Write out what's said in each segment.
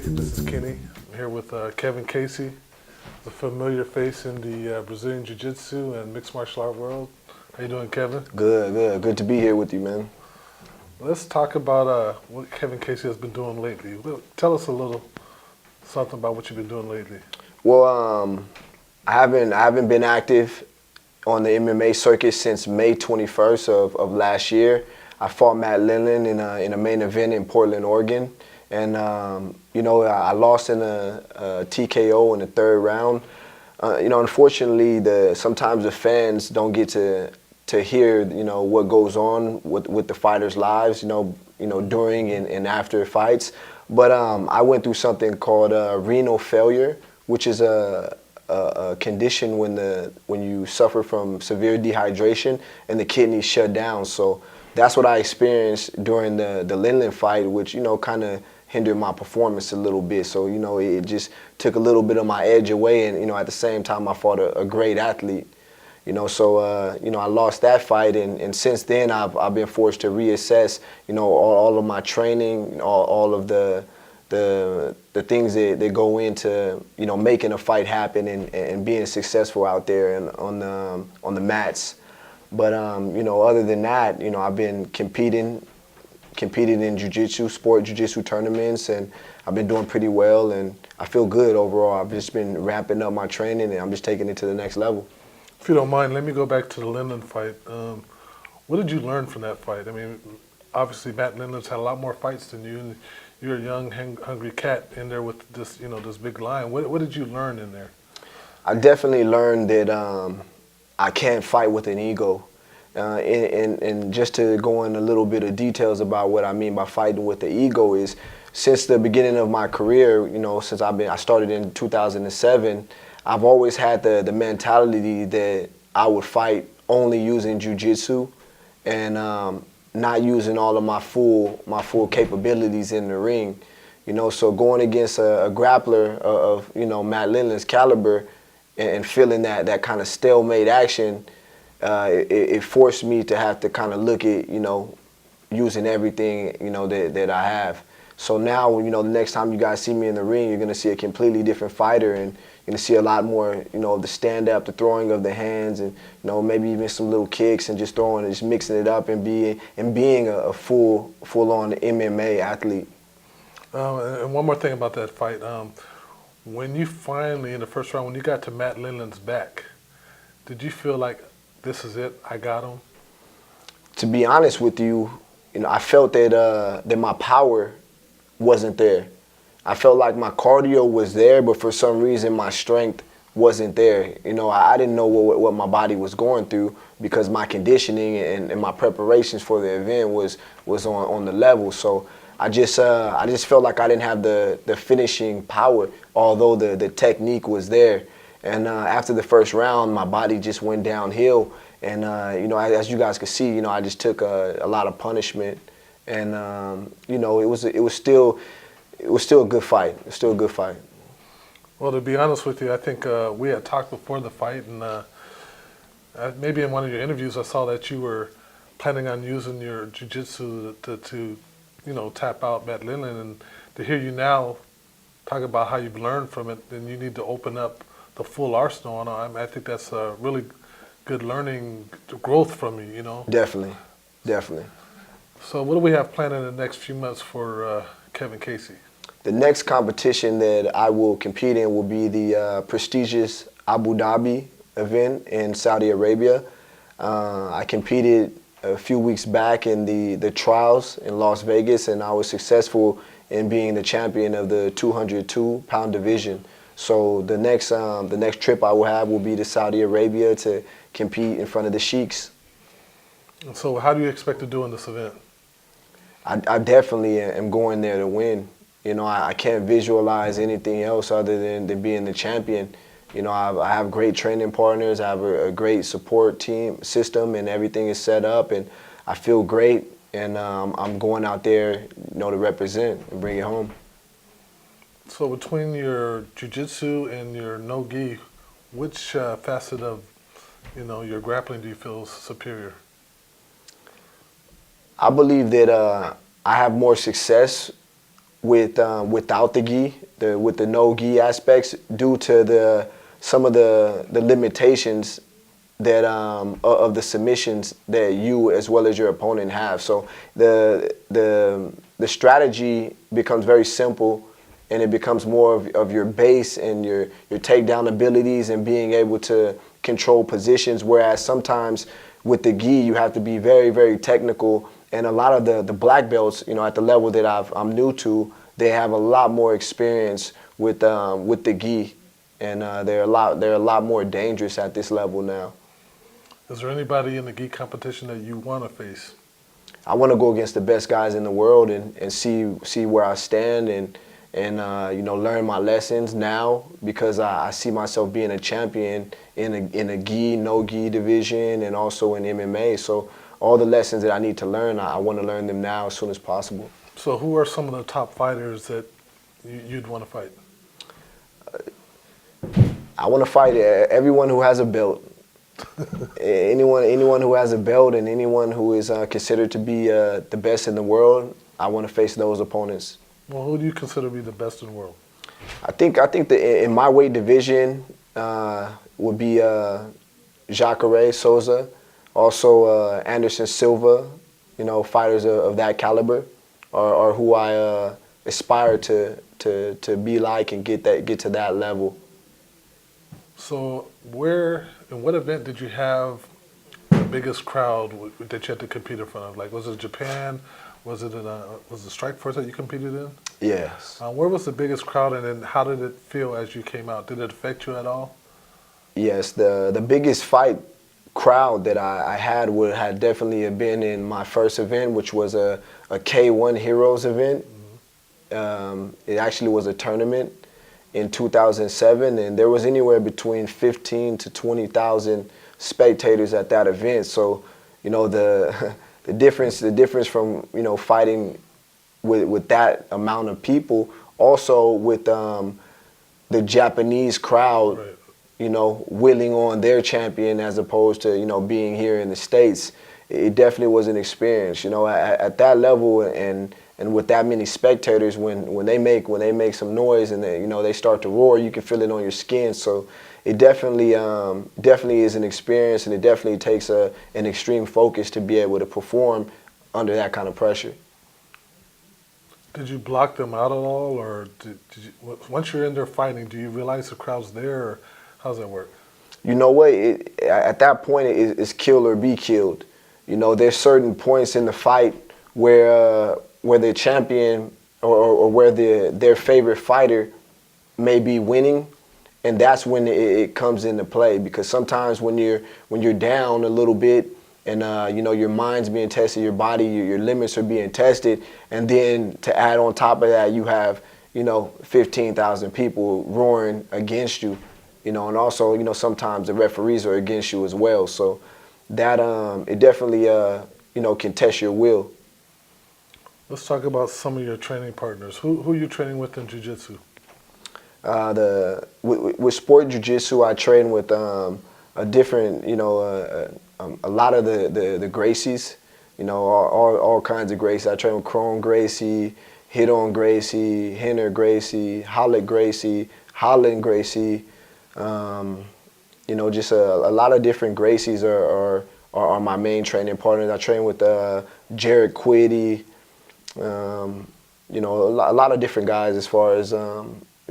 This is Kenny. I'm here with Kevin Casey, the familiar face in the Brazilian Jiu-Jitsu and mixed martial art world. How you doing, Kevin? Good to be here with you, man. Let's talk about what Kevin Casey has been doing lately. Tell us a little something about what you've been doing lately. Well, I haven't been active on the MMA circuit since May 21st of last year. I fought Matt Linland in a main event in Portland, Oregon. And, I lost in a TKO in the third round. Unfortunately, sometimes the fans don't get to hear, what goes on with the fighters' lives, during and after fights. But I went through something called renal failure, which is a condition when you suffer from severe dehydration and the kidneys shut down. So that's what I experienced during the Linland fight, which, kind of hindered my performance a little bit. So, it just took a little bit of my edge away. And, at the same time, I fought a great athlete. So I lost that fight. And since then, I've been forced to reassess, all of my training, all of the things that go into, making a fight happen and being successful out there and on the mats. But, other than that, I've been competing in sport jiu-jitsu tournaments, and I've been doing pretty well, and I feel good overall. I've just been ramping up my training, and I'm just taking it to the next level. If you don't mind, let me go back to the Linland fight. What did you learn from that fight? I mean, obviously Matt Linland's had a lot more fights than you, and you're a young, hungry cat in there with this, this big lion. What did you learn in there? I definitely learned that I can't fight with an ego. And just to go in a little bit of details about what I mean by fighting with the ego is, since the beginning of my career, since I started in 2007, I've always had the mentality that I would fight only using jiu-jitsu and not using all of my full capabilities in the ring. So going against a grappler of Matt Linland's caliber and feeling that kind of stalemate action, it forced me to have to kind of look at, using everything, that I have. So now, the next time you guys see me in the ring, you're going to see a completely different fighter, and you're going to see a lot more, the stand-up, the throwing of the hands, and, maybe even some little kicks and just throwing and just mixing it up and being a full-on MMA athlete. And one more thing about that fight. When you finally, in the first round, when you got to Matt Linland's back, did you feel like, this is it, I got him? To be honest with you, I felt that my power wasn't there. I felt like my cardio was there, but for some reason my strength wasn't there. I didn't know what my body was going through because my conditioning and my preparations for the event was on the level. So I just felt like I didn't have the finishing power, although the technique was there. And after the first round, my body just went downhill. And, as you guys could see, I just took a lot of punishment. And, it was still a good fight. It was still a good fight. Well, to be honest with you, I think we had talked before the fight. And maybe in one of your interviews, I saw that you were planning on using your jiu-jitsu to tap out Matt Linland. And to hear you now talk about how you've learned from it, then you need to open up the full arsenal, and I think that's a really good learning growth from you, Definitely. So what do we have planned in the next few months for Kevin Casey? The next competition that I will compete in will be the prestigious Abu Dhabi event in Saudi Arabia. I competed a few weeks back in the trials in Las Vegas, and I was successful in being the champion of the 202-pound division. So the next trip I will have will be to Saudi Arabia to compete in front of the sheiks. So how do you expect to do in this event? I definitely am going there to win. I can't visualize anything else other than being the champion. I have great training partners. I have a great support team system, and everything is set up, and I feel great. And I'm going out there, to represent and bring it home. So between your jiu-jitsu and your no-gi, which facet of your grappling do you feel is superior? I believe that I have more success with without the gi, with the no gi aspects, due to some of the limitations that of the submissions that you as well as your opponent have. So the strategy becomes very simple, and it becomes more of your base and your takedown abilities and being able to control positions. Whereas sometimes with the gi, you have to be very, very technical. And a lot of the black belts, at the level that I'm new to, they have a lot more experience with the gi, and they're a lot more dangerous at this level now. Is there anybody in the gi competition that you want to face? I want to go against the best guys in the world and see where I stand and learn my lessons now, because I see myself being a champion in a gi, no gi division, and also in MMA. So all the lessons that I need to learn, I want to learn them now as soon as possible. So who are some of the top fighters that you'd want to fight? I want to fight everyone who has a belt. anyone who has a belt, and anyone who is considered to be the best in the world, I want to face those opponents. Well, who do you consider to be the best in the world? I think that in my weight division would be Jacare Souza, also Anderson Silva. Fighters of that caliber are who I aspire to be like and get to that level. So in what event did you have the biggest crowd that you had to compete in front of? Like, was it Japan? Was it was it Strikeforce that you competed in? Yes. Where was the biggest crowd, and then how did it feel as you came out? Did it affect you at all? Yes, the biggest fight crowd that I had would have definitely been in my first event, which was a K1 Heroes event. Mm-hmm. It actually was a tournament in 2007, and there was anywhere between 15 to 20,000 spectators at that event. So, the difference from fighting with that amount of people, also with the Japanese crowd, Right. Willing on their champion as opposed to being here in the States, it definitely was an experience. At that level and with that many spectators, when they make some noise and they start to roar, you can feel it on your skin. So it definitely is an experience, and it definitely takes an extreme focus to be able to perform under that kind of pressure. Did you block them out at all, or did you, once you're in there fighting, do you realize the crowd's there, or how does that work? You know what? At that point, it's kill or be killed. There's certain points in the fight where the champion or where their favorite fighter may be winning, and that's when it comes into play. Because sometimes when you're down a little bit, and your mind's being tested, your body, your limits are being tested, and then to add on top of that, you have 15,000 people roaring against you, and also sometimes the referees are against you as well. So that it definitely can test your will. Let's talk about some of your training partners. Who are you training with in jiu-jitsu? With sport jiu-jitsu, I train with a different, a lot of the Gracies, all kinds of Gracies. I train with Crone Gracie, Hidon Gracie, Henner Gracie, Hollett Gracie, Holland Gracie. Just a lot of different Gracies are my main training partners. I train with Jared Quiddy, a lot of different guys as far as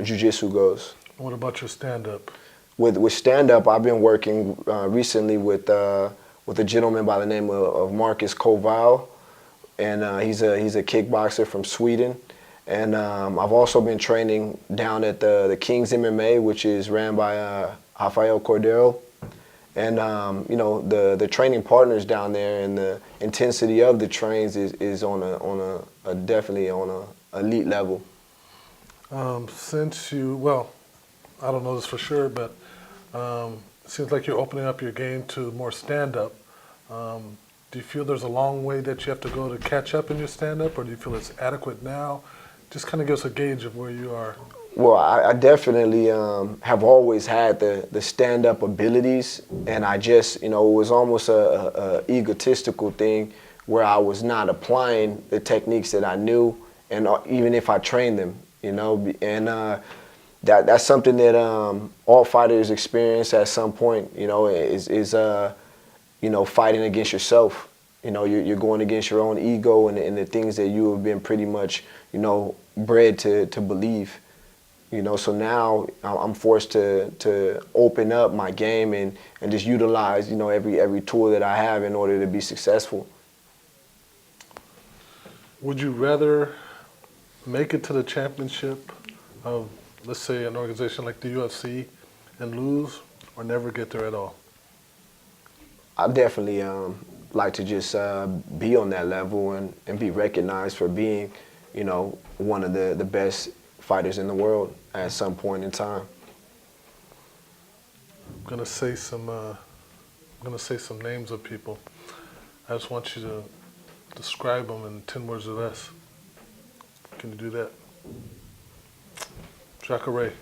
jiu-jitsu goes. What about your stand-up? With stand-up, I've been working recently with a gentleman by the name of Marcus Koval, and he's a kickboxer from Sweden. And I've also been training down at the King's MMA, which is ran by Rafael Cordero. And the training partners down there and the intensity of the trains is on a definitely on a elite level. Since you, I don't know this for sure, but it seems like you're opening up your game to more stand-up. Do you feel there's a long way that you have to go to catch up in your stand-up, or do you feel it's adequate now? Just kind of give us a gauge of where you are. Well, I definitely have always had the stand-up abilities, and I just, it was almost a egotistical thing where I was not applying the techniques that I knew, and even if I trained them, and that's something that all fighters experience at some point, is fighting against yourself. You're going against your own ego and the things that you have been pretty much, bred to believe. So now I'm forced to open up my game and just utilize, every tool that I have in order to be successful. Would you rather make it to the championship of, let's say, an organization like the UFC and lose, or never get there at all? I definitely like to just be on that level and be recognized for being, one of the best fighters in the world at some point in time. I'm gonna say some names of people. I just want you to describe them in 10 words or less. Can you do that? Jacare.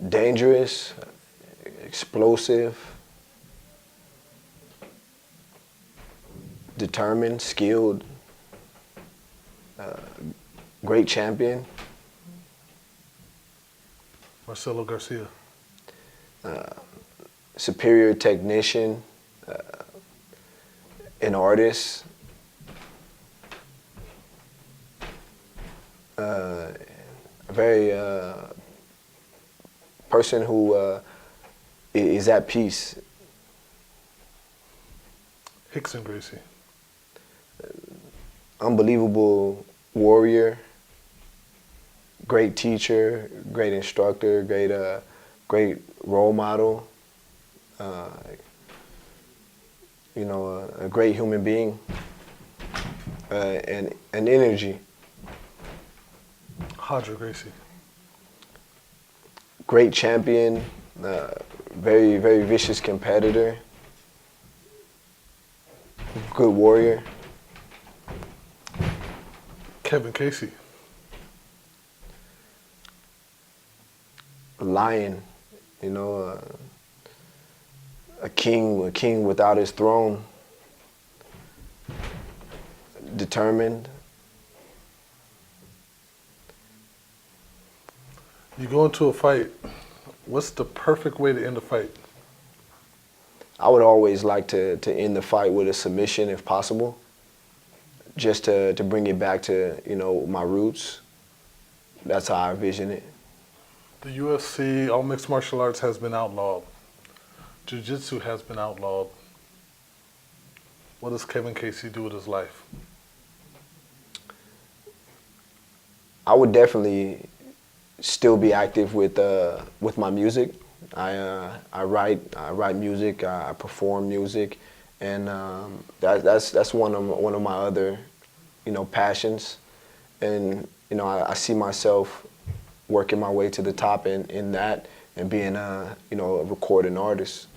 Dangerous, explosive, determined, skilled, great champion. Marcelo Garcia. Superior technician, an artist, a very person who is at peace. Rickson Gracie. Unbelievable warrior, great teacher, great instructor, great role model, a great human being, and energy. Hadra Gracie. Great champion, very, very vicious competitor, good warrior. Kevin Casey. A lion, a king without his throne, determined. You go into a fight, what's the perfect way to end a fight? I would always like to end the fight with a submission if possible, just to bring it back to, my roots. That's how I envision it. The UFC, all mixed martial arts, has been outlawed. Jiu-Jitsu has been outlawed. What does Kevin Casey do with his life? I would definitely still be active with my music. I write music, I perform music, and that's one of my other, passions. And I see myself working my way to the top in that, and being a recording artist.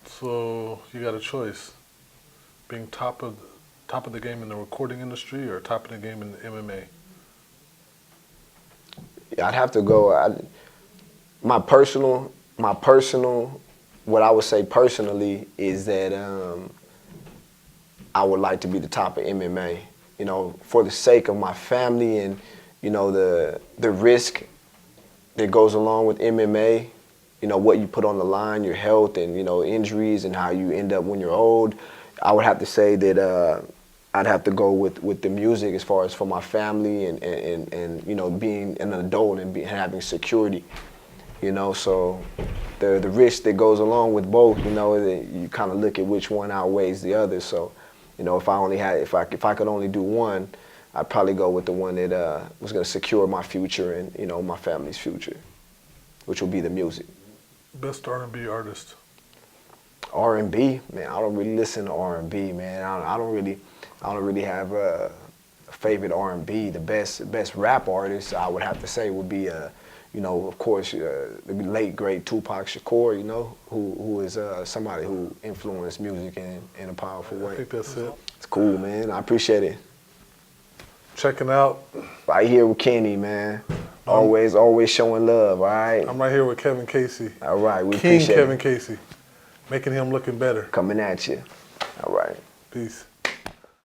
So you got a choice: being top of the game in the recording industry, or top of the game in MMA. I'd have to go. My personal, what I would say personally is that I would like to be the top of MMA. For the sake of my family and the risk that goes along with MMA. What you put on the line, your health and injuries and how you end up when you're old. I would have to say that I'd have to go with the music as far as for my family and being an adult and having security. So the risk that goes along with both, you kind of look at which one outweighs the other. So, if I could only do one, I'd probably go with the one that was going to secure my future and my family's future, which will be the music. Best R&B artist. R&B, man, I don't really listen to R&B, man. I don't really have a favorite R&B. The best rap artist I would have to say would be of course, the late great Tupac Shakur, who is somebody who influenced music in a powerful way. I think that's it. It's cool, man. I appreciate it. checking out. Right here with Kenny, man. Always showing love, all right? I'm right here with Kevin Casey. All right, we King appreciate Kevin it. Casey. Making him looking better. Coming at you. All right. Peace.